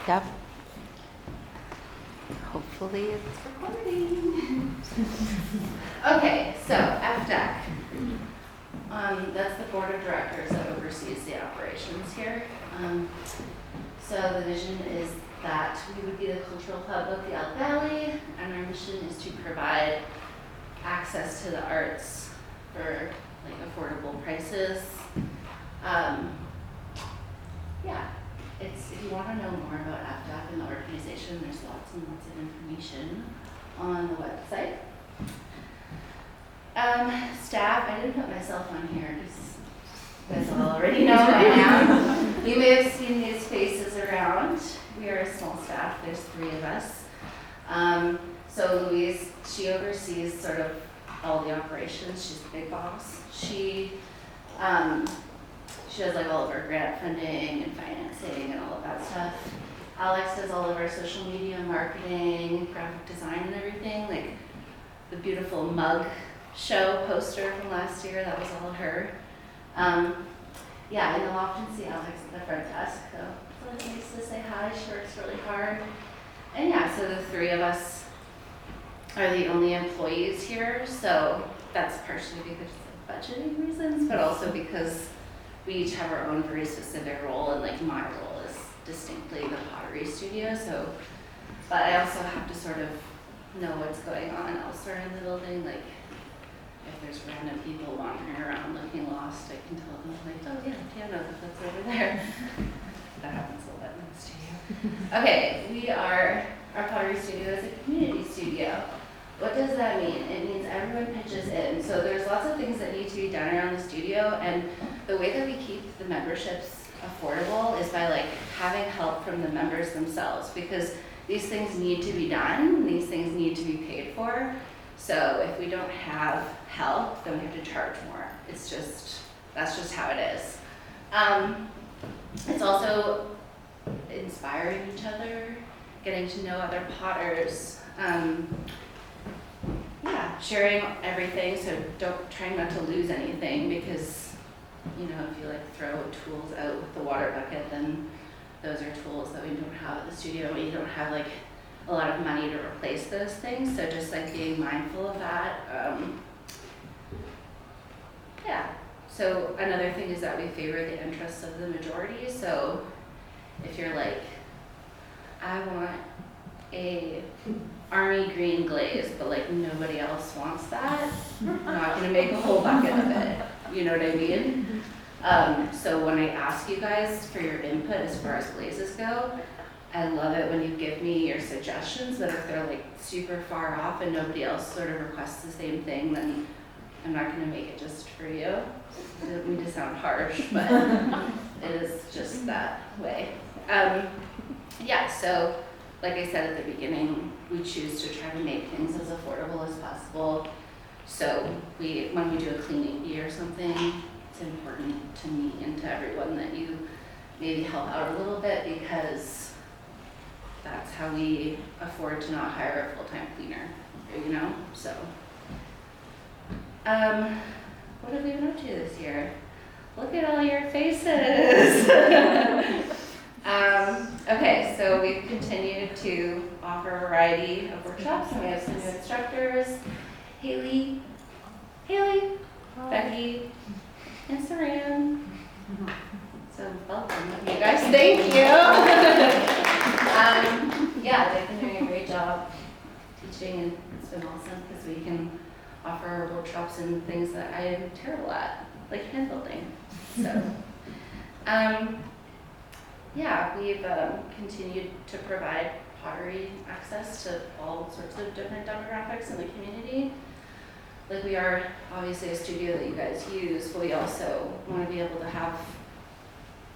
Yep. Hopefully it's recording. Okay, so FDEC. That's the board of directors that oversees the operations here. So the vision is that we would be the cultural hub of the Elk Valley, and our mission is to provide access to the arts for like affordable prices. Yeah, if you want to know more about FDEC and the organization, there's lots and lots of information on the website. Staff, I didn't put myself on here because you guys all already know who I am. You may have seen these faces around. We are a small staff, there's 3 of us. So Louise, she oversees sort of all the operations. She's the big boss. She does like all of our grant funding and financing and all of that stuff. Alex does all of our social media marketing, graphic design and everything, like the beautiful mug show poster from last year, that was all her. Yeah, and you'll often see Alex at the front desk, so it's really nice to say hi. She works really hard. And yeah, so the 3 of us are the only employees here, so that's partially because of budgeting reasons, but also because we each have our own very specific role, and like my role is distinctly the pottery studio, so, but I also have to sort of know what's going on elsewhere in the building, like if there's random people wandering around looking lost, I can tell them like, oh yeah, piano, that's over there. That happens a lot in the studio. Okay, our pottery studio is a community studio. What does that mean? It means everyone pitches in. So there's lots of things that need to be done around the studio, and the way that we keep the memberships affordable is by like having help from the members themselves, because these things need to be done, these things need to be paid for. So if we don't have help, then we have to charge more. That's just how it is. It's also inspiring each other, getting to know other potters, yeah, sharing everything, so trying not to lose anything, because you know, if you like throw tools out with the water bucket, then those are tools that we don't have at the studio. We don't have like a lot of money to replace those things, so just like being mindful of that. Yeah, so another thing is that we favor the interests of the majority. So if you're like, I want a army green glaze, but like nobody else wants that, I'm not gonna make a whole bucket of it, you know what I mean? So when I ask you guys for your input as far as glazes go, I love it when you give me your suggestions, but if they're like super far off and nobody else sort of requests the same thing, then I'm not gonna make it just for you. I don't mean to sound harsh, but it is just that way. Yeah, so like I said at the beginning, we choose to try to make things as affordable as possible. So when we do a cleaning bee or something, it's important to me and to everyone that you maybe help out a little bit, because that's how we afford to not hire a full-time cleaner, you know? So, what have we been up to this year? Look at all your faces. Okay, so we've continued to offer a variety of workshops, and we have some new instructors, Haley, Becky, and Saran. So welcome, you guys. Thank you. Yeah, they've been doing a great job teaching, and it's been awesome because we can offer workshops and things that I am terrible at, like hand building. So, yeah, we've continued to provide pottery access to all sorts of different demographics in the community. Like, we are obviously a studio that you guys use, but we also want to be able to have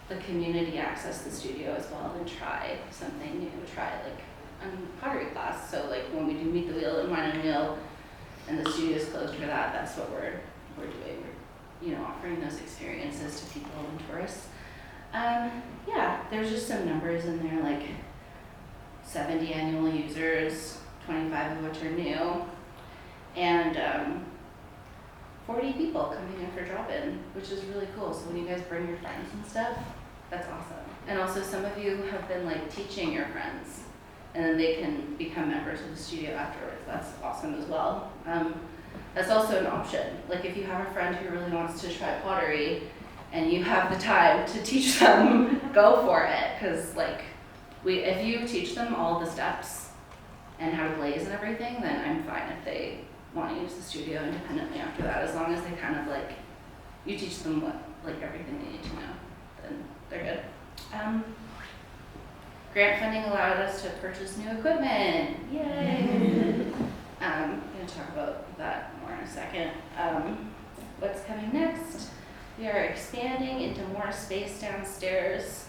the community access the studio as well and try something new, try like a pottery class. So like when we do Meet the Wheel and Wine and Wheel and the studio's closed for that, that's what we're doing. We're, you know, offering those experiences to people and tourists. Yeah, there's just some numbers in there, like 70 annual users, 25 of which are new, and 40 people coming in for drop-in, which is really cool. So when you guys bring your friends and stuff, That's awesome. And also some of you have been like teaching your friends and then they can become members of the studio afterwards. That's awesome as well. That's also an option. Like if you have a friend who really wants to try pottery and you have the time to teach them, go for it. Cause like if you teach them all the steps and how to glaze and everything, then I'm fine if they want to use the studio independently after that, as long as they kind of like, you teach them what, like everything they need to know, then they're good. Grant funding allowed us to purchase new equipment. Yay! I'm going to talk about that more in a second. What's coming next? We are expanding into more space downstairs.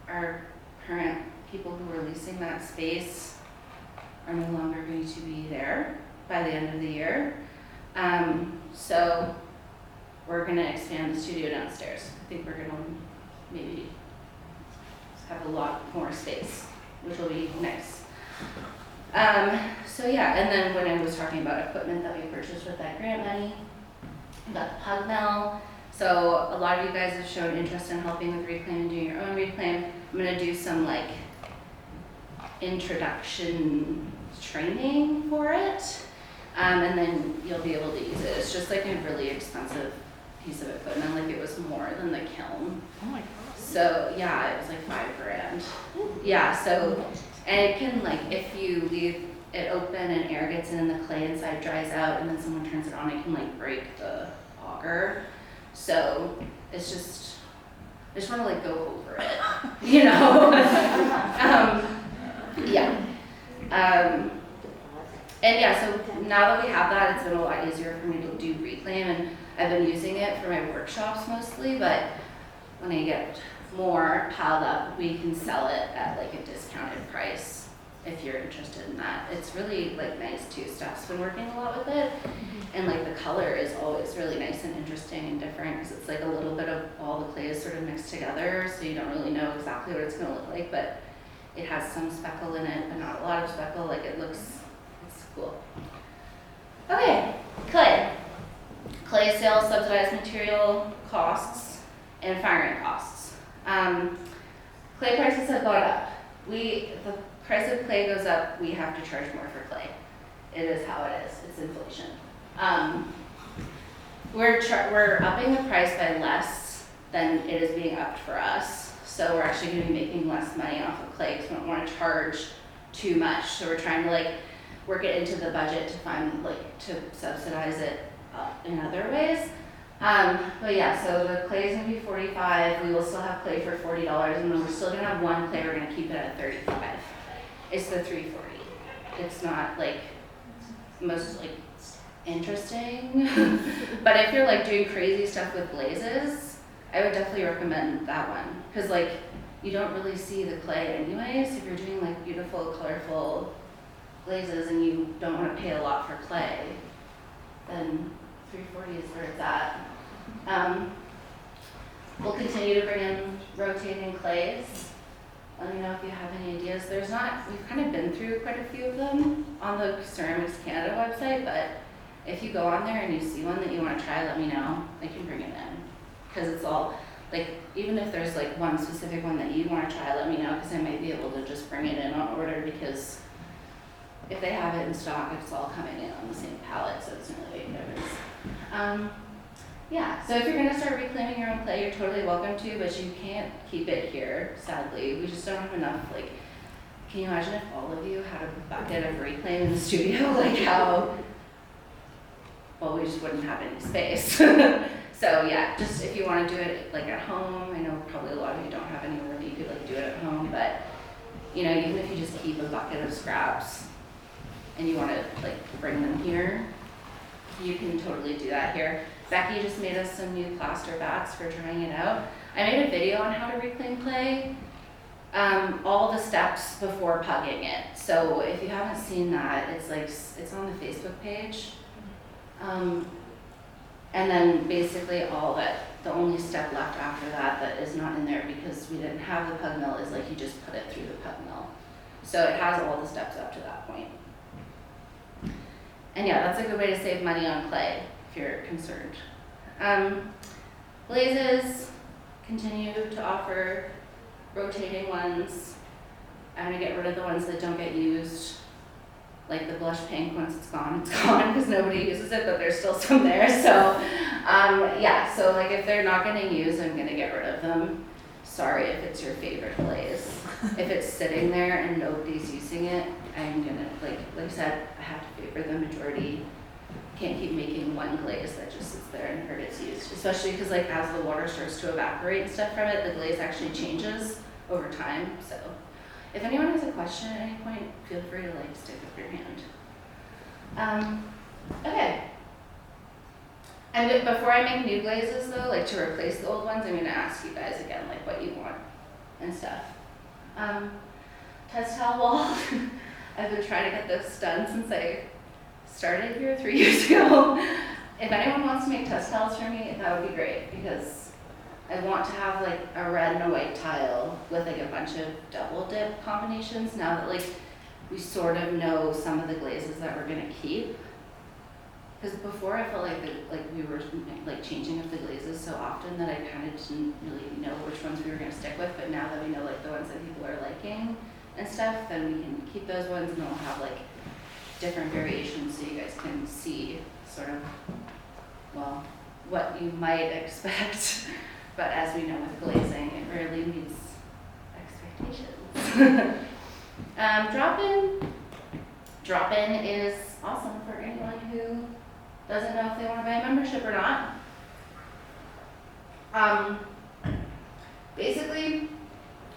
Our current people who are leasing that space are no longer going to be there by the end of the year. So we're going to expand the studio downstairs. I think we're going to maybe have a lot more space, which will be nice. So yeah, and then when I was talking about equipment that we purchased with that grant money, we got the pug mill. So a lot of you guys have shown interest in helping with reclaim and doing your own reclaim. I'm gonna do some like introduction training for it, and then you'll be able to use it. It's just like a really expensive piece of equipment, like it was more than the kiln. Oh my God. So yeah, it was like $5,000. Yeah, so, and it can like, if you leave it open and air gets in and the clay inside dries out and then someone turns it on, it can like break the auger. So it's just, I just want to like go over it, you know? Yeah. And yeah, so now that we have that, it's been a lot easier for me to do reclaim, and I've been using it for my workshops mostly, but when I get more piled up, we can sell it at like a discounted price if you're interested in that. It's really like nice too. Steph's been working a lot with it, and like the color is always really nice and interesting and different because it's like a little bit of all the clays sort of mixed together, so you don't really know exactly what it's going to look like, but it has some speckle in it, but not a lot of speckle. Like it's cool. Okay, clay. Clay sales, subsidized material costs, and firing costs. Clay prices have gone up. The price of clay goes up, we have to charge more for clay. It is how it is, it's inflation. We're upping the price by less than it is being upped for us. So we're actually gonna be making less money off of clay because we don't wanna charge too much. So we're trying to like work it into the budget to find like, to subsidize it in other ways. But yeah, so the clay is gonna be $45. We will still have clay for $40, and then we're still gonna have one clay. We're gonna keep it at $35. It's the $340. It's not like most like interesting, but if you're like doing crazy stuff with glazes, I would definitely recommend that one because like you don't really see the clay anyways. If you're doing like beautiful, colorful glazes and you don't want to pay a lot for clay, then $340 is where it's at. We'll continue to bring in rotating clays. Let me know if you have any ideas. We've kind of been through quite a few of them on the Ceramics Canada website, but if you go on there and you see one that you want to try, let me know. I can bring it in. Because it's all, like, even if there's like one specific one that you want to try, let me know, because I might be able to just bring it in on order, because if they have it in stock, it's all coming in on the same pallet, so it's not really a difference. Yeah, so if you're going to start reclaiming your own clay, you're totally welcome to, but you can't keep it here, sadly. We just don't have enough, like, can you imagine if all of you had a bucket of reclaim in the studio? Like how, well, we just wouldn't have any space. So yeah, just if you want to do it like at home, I know probably a lot of you don't have anywhere that you could like do it at home, but you know, even if you just keep a bucket of scraps and you want to like bring them here, you can totally do that here. Becky just made us some new plaster bats for trying it out. I made a video on how to reclaim clay, all the steps before pugging it. So if you haven't seen that, it's on the Facebook page. And then basically the only step left after that is not in there because we didn't have the pug mill is like you just put it through the pug mill. So it has all the steps up to that point. And yeah, that's a good way to save money on clay if you're concerned. Glazes, continue to offer rotating ones. I'm gonna get rid of the ones that don't get used. Like the blush pink, once it's gone, because nobody uses it, but there's still some there. So, yeah, so like if they're not getting used, I'm gonna get rid of them. Sorry if it's your favorite glaze. If it's sitting there and nobody's using it, I'm gonna, like I said, I have to favor the majority. Can't keep making one glaze that just sits there and never gets used. Especially because like as the water starts to evaporate and stuff from it, the glaze actually changes over time. So if anyone has a question at any point, feel free to like stick up your hand. Okay. And before I make new glazes though, like to replace the old ones, I'm gonna ask you guys again like what you want and stuff. Test towel wall. I've been trying to get this done since I started here 3 years ago. If anyone wants to make test towels for me, that would be great because I want to have like a red and a white tile with like a bunch of double dip combinations now that like we sort of know some of the glazes that we're gonna keep. Because before I felt like we were like changing up the glazes so often that I kind of didn't really know which ones we were gonna stick with, but now that we know like the ones that people are liking and stuff, then we can keep those ones and then we'll have like different variations so you guys can see sort of, well, what you might expect. But as we know with glazing, it rarely meets expectations. Drop-in is awesome for anyone who doesn't know if they want to buy a membership or not. Basically,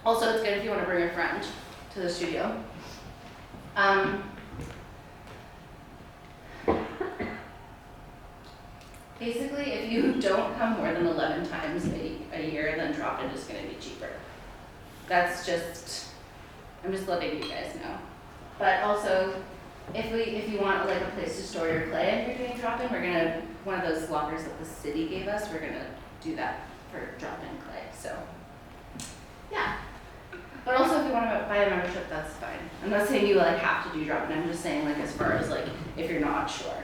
also it's good if you want to bring a friend to the studio. Basically, if you don't come more than 11 times a year, then drop-in is going to be cheaper. That's just, I'm just letting you guys know. But also, if you want like a place to store your clay and you're doing drop-in, we're gonna, one of those lockers that the city gave us, we're gonna do that for drop-in clay. So, yeah. But also, if you want to buy a membership, that's fine. I'm not saying you like have to do drop-in. I'm just saying like as far as like if you're not sure.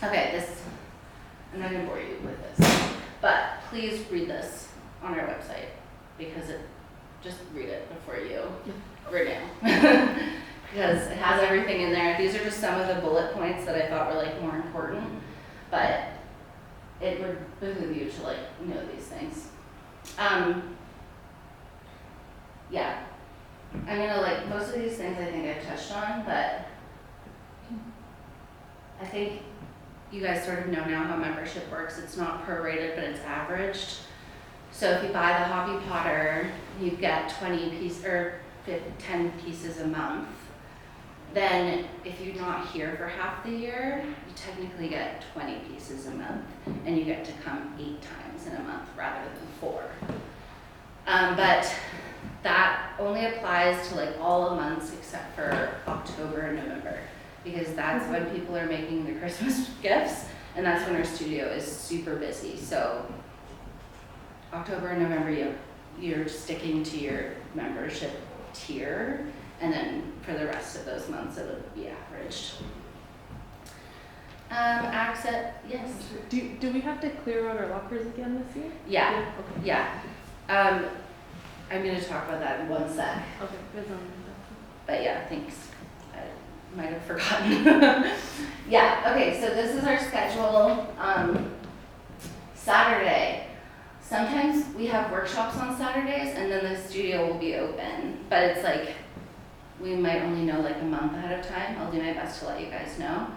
Okay, I'm not gonna bore you with this, but please read this on our website because just read it before you renew. Because it has everything in there. These are just some of the bullet points that I thought were like more important, but it would behoove you to like know these things. Yeah, I'm gonna like, most of these things I think I've touched on, but I think you guys sort of know now how membership works. It's not prorated, but it's averaged. So if you buy the hobby potter, you get 20 pieces or 10 pieces a month. Then if you're not here for half the year, you technically get 20 pieces a month and you get to come 8 times in a month rather than 4. But that only applies to like all the months except for October and November because that's when people are making the Christmas gifts and that's when our studio is super busy. So October and November, you're sticking to your membership tier. And then for the rest of those months, it would be averaged. Access, yes. Do we have to clear out our lockers again this year? Yeah. Okay. Yeah. I'm going to talk about that in one sec. Okay. But yeah, thanks. I might have forgotten. Yeah. Okay. So this is our schedule. Saturday. Sometimes we have workshops on Saturdays, and then the studio will be open. But it's like, we might only know like a month ahead of time. I'll do my best to let you guys know.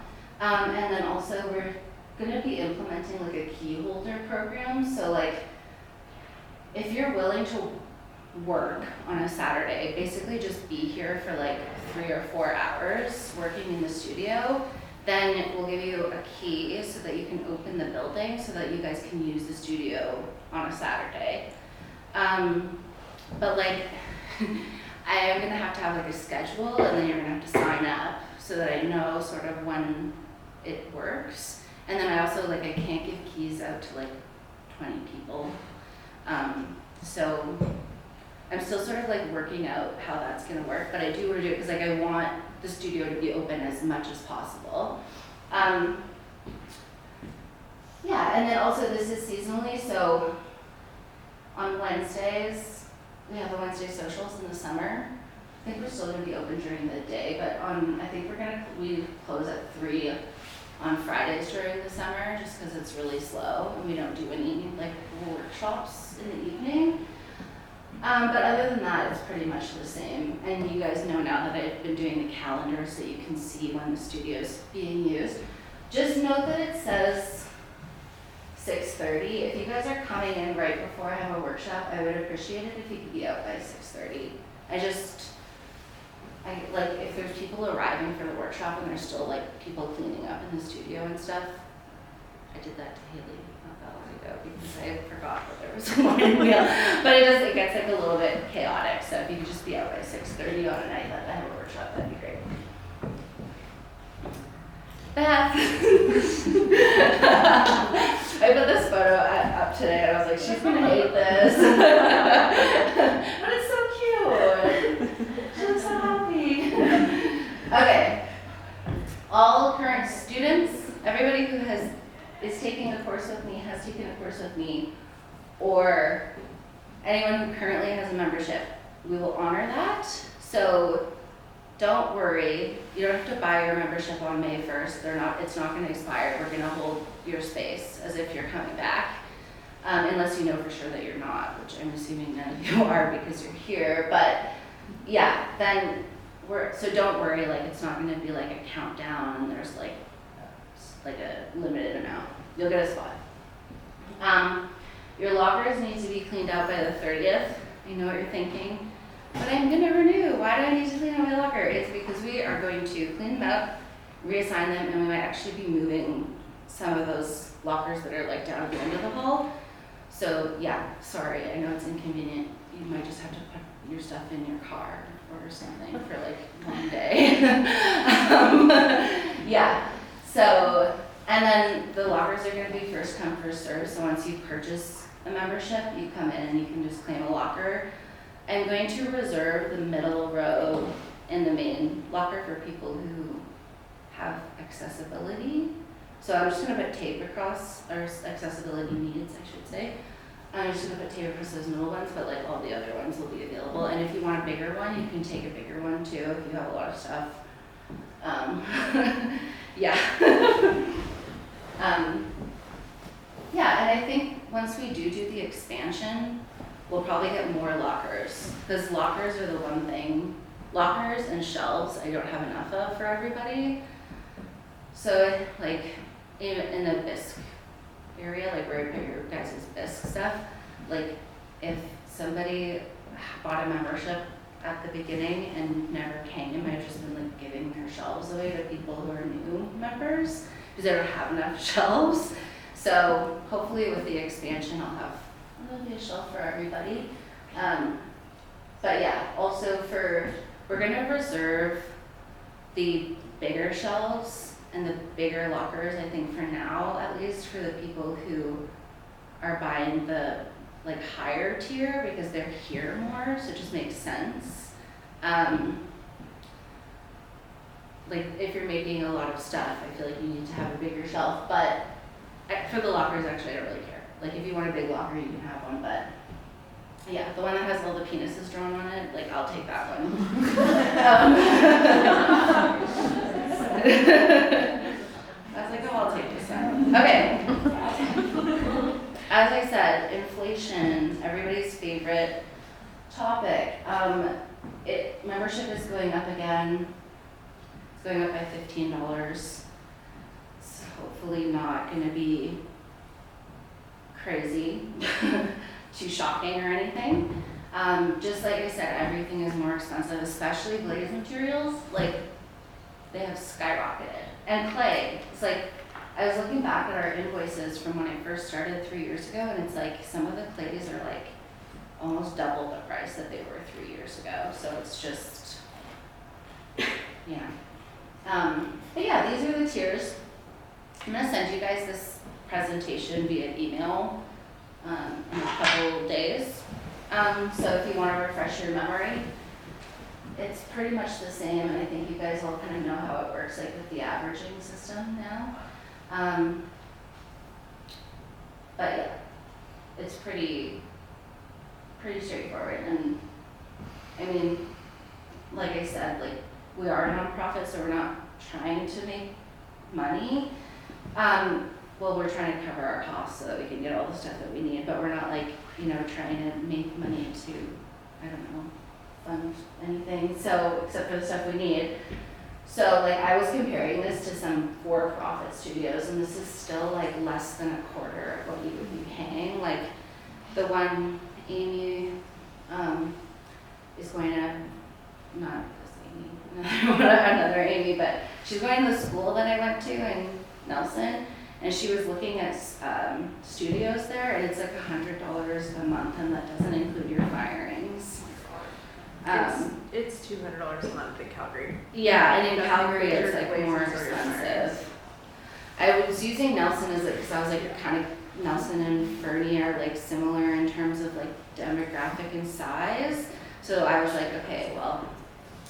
And then also we're gonna be implementing like a key holder program. So like, if you're willing to work on a Saturday, basically just be here for like 3 or 4 hours working in the studio, then we'll give you a key so that you can open the building so that you guys can use the studio on a Saturday. But like, I am gonna have to have like a schedule and then you're gonna have to sign up so that I know sort of when it works. And then I also like, I can't give keys out to like 20 people. So I'm still sort of like working out how that's gonna work, but I do wanna do it because like I want the studio to be open as much as possible. Yeah, and then also this is seasonally, so On Wednesdays, we have the Wednesday socials in the summer. I think we're still gonna be open during the day, but I think we close at 3 on Fridays during the summer, just because it's really slow and we don't do any like workshops in the evening. But other than that, it's pretty much the same. And you guys know now that I've been doing the calendar so you can see when the studio's being used. Just note that it says 6:30. If you guys are coming in right before I have a workshop, I would appreciate it if you could be out by 6:30. Like if there's people arriving for the workshop and there's still like people cleaning up in the studio and stuff. I did that to Haley not that long ago because I forgot that there was a morning wheel. But it gets like a little bit chaotic. So if you could just be out by 6:30 on a night that I have a workshop, that'd be great. Beth. I put this photo up today and I was like, she's gonna hate this. But it's so cute. She looks so happy. Okay. All current students, everybody who is taking a course with me, has taken a course with me, or anyone who currently has a membership, we will honor that. So don't worry, you don't have to buy your membership on May 1st. It's not going to expire. We're going to hold your space as if you're coming back, unless you know for sure that you're not, which I'm assuming none of you are because you're here. But yeah, then so don't worry, like it's not going to be like a countdown and there's like a limited amount. You'll get a spot. Your lockers need to be cleaned out by the 30th. I know what you're thinking. But I'm gonna renew. Why do I need to clean out my locker? It's because we are going to clean them up, reassign them, and we might actually be moving some of those lockers that are like down at the end of the hall. So yeah, sorry, I know it's inconvenient. You might just have to put your stuff in your car or something for like one day. Yeah, so, and then the lockers are gonna be first come, first serve. So once you purchase a membership, you come in and you can just claim a locker. I'm going to reserve the middle row in the main locker for people who have accessibility. So I'm just gonna put tape across, or accessibility needs, I should say. I'm just gonna put tape across those middle ones, but like all the other ones will be available. And if you want a bigger one, you can take a bigger one too if you have a lot of stuff. Yeah. Yeah, and I think once we do the expansion, we'll probably get more lockers, because lockers are the one thing, lockers and shelves I don't have enough of for everybody. So like in the bisque area, like where I put your guys' bisque stuff, like if somebody bought a membership at the beginning and never came, I've just been like giving their shelves away to people who are new members because I don't have enough shelves. So hopefully with the expansion there'll be a shelf for everybody. But yeah, also we're gonna reserve the bigger shelves and the bigger lockers, I think for now, at least for the people who are buying the like higher tier because they're here more, so it just makes sense. Like if you're making a lot of stuff, I feel like you need to have a bigger shelf, but for the lockers, actually, I don't really care. Like if you want a big locker, you can have one, but yeah, the one that has all the penises drawn on it, like I'll take that one. I was like, oh, I'll take this one. Okay. As I said, inflation, everybody's favorite topic. Membership is going up again. It's going up by $15. It's hopefully not going to be crazy, too shocking or anything. Just like I said, everything is more expensive, especially glaze materials. Like they have skyrocketed. And clay, it's like, I was looking back at our invoices from when I first started 3 years ago, and it's like some of the clays are like almost double the price that they were 3 years ago. So it's just, yeah. But yeah, these are the tiers. I'm gonna send you guys this presentation via email in a couple days. So if you want to refresh your memory, it's pretty much the same, and I think you guys all kind of know how it works, like with the averaging system now. But yeah, it's pretty pretty straightforward. And I mean, like I said, like we are a nonprofit, so we're not trying to make money. Well, we're trying to cover our costs so that we can get all the stuff that we need, but we're not like, you know, trying to make money to, I don't know, fund anything. So, except for the stuff we need. So like I was comparing this to some for-profit studios, and this is still like less than a quarter of what you would be paying. Like the one Amy is going to, not this Amy, another Amy, but she's going to the school that I went to in Nelson, and she was looking at studios there, and it's like $100 a month, and that doesn't include your firings. It's $200 a month in Calgary. Yeah, and in Doesn't Calgary include it's your like places more or your firings. expensive. I was using Nelson as because I was like kind of Nelson and Fernie are like similar in terms of like demographic and size. So I was like, okay, well,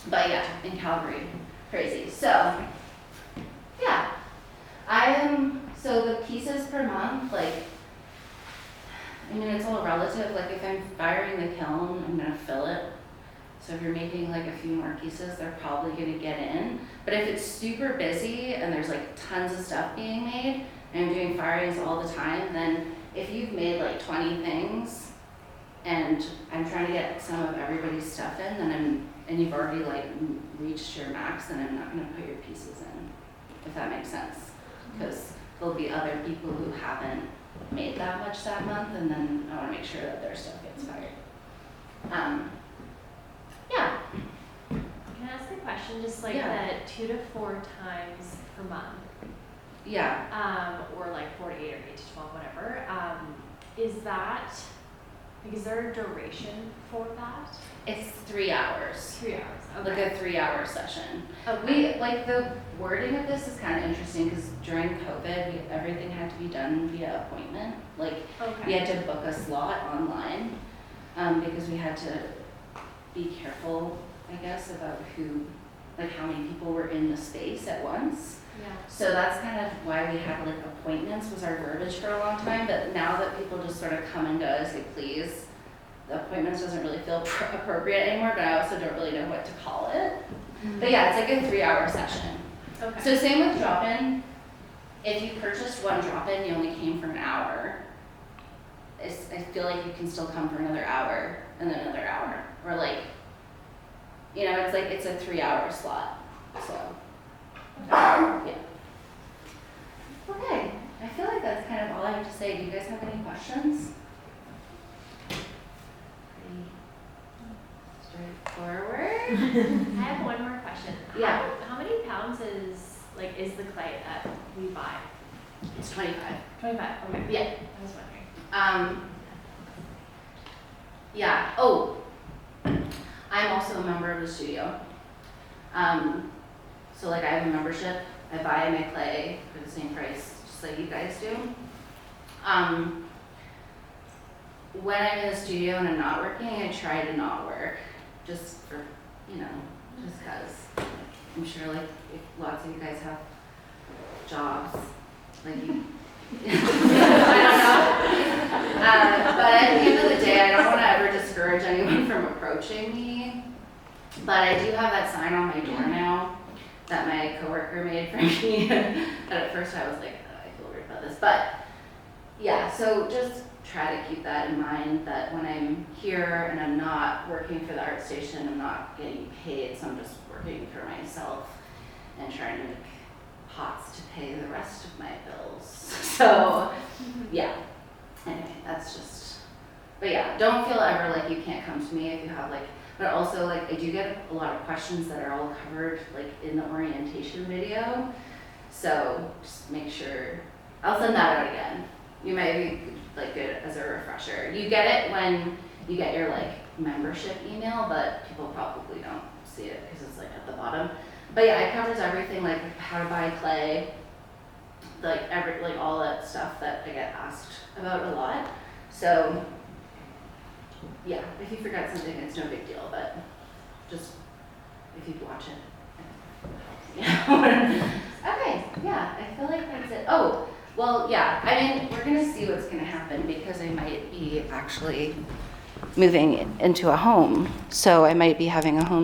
but yeah, in Calgary, crazy. So yeah, so the pieces per month, like, I mean, it's all relative. Like if I'm firing the kiln, I'm gonna fill it. So if you're making like a few more pieces, they're probably gonna get in. But if it's super busy and there's like tons of stuff being made, and I'm doing firings all the time, then if you've made like 20 things and I'm trying to get some of everybody's stuff in, then and you've already like reached your max, then I'm not gonna put your pieces in, if that makes sense. Because there'll be other people who haven't made that much that month, and then I wanna make sure that their stuff gets fired. Yeah. Can I ask a question? Just like Yeah. the 2 to 4 times per month, Yeah. or like 4 to 8 or 8 to 12, whatever. Is that, like, is there a duration for that? It's 3 hours. 3 hours. Like Okay. a 3-hour session. Okay. We like the wording of this is kind of interesting because during COVID, everything had to be done via appointment. Like we Okay. had to book a slot online because we had to be careful, I guess, about like how many people were in the space at once. Yeah. So that's kind of why we had like appointments was our verbiage for a long time. But now that people just sort of come and go as they please, the appointments doesn't really feel appropriate anymore, but I also don't really know what to call it. But yeah, it's like a 3-hour session. Okay. So same with drop-in. If you purchased one drop-in, you only came for an hour. I feel like you can still come for another hour and then another hour. Or like, you know, it's like it's a 3-hour slot. So, yeah. Okay, I feel like that's kind of all I have to say. Do you guys have any questions? Straightforward. I have one more question. Yeah. How many pounds is the clay that we buy? It's 25. 25. Okay. Yeah. I was wondering. Yeah. Oh, I'm also a member of the studio. So like I have a membership. I buy my clay for the same price, just like you guys do. When I'm in the studio and I'm not working, I try to not work, just for, you know, just cause I'm sure like if lots of you guys have jobs, like you, I don't know. But at the end of the day, I don't want to ever discourage anyone from approaching me. But I do have that sign on my door now that my coworker made for me. And at first I was like, oh, I feel weird about this. But yeah, so just try to keep that in mind that when I'm here and I'm not working for the art station, I'm not getting paid, so I'm just working for myself and trying to make pots to pay the rest of my bills. So yeah, anyway, that's just, but yeah, don't feel ever like you can't come to me if you have like, but also like I do get a lot of questions that are all covered like in the orientation video. So just make sure, I'll send that out again. You might be like good as a refresher. You get it when you get your like membership email, but people probably don't see it because it's like at the bottom. But yeah, it covers everything like how to buy clay, like all that stuff that I get asked about a lot. So yeah, if you forgot something, it's no big deal, but just if you watch it. Yeah. Okay, yeah, I feel like that's it. Oh, well, yeah, I mean, we're gonna see what's gonna happen because I might be actually moving into a home. So I might be having a home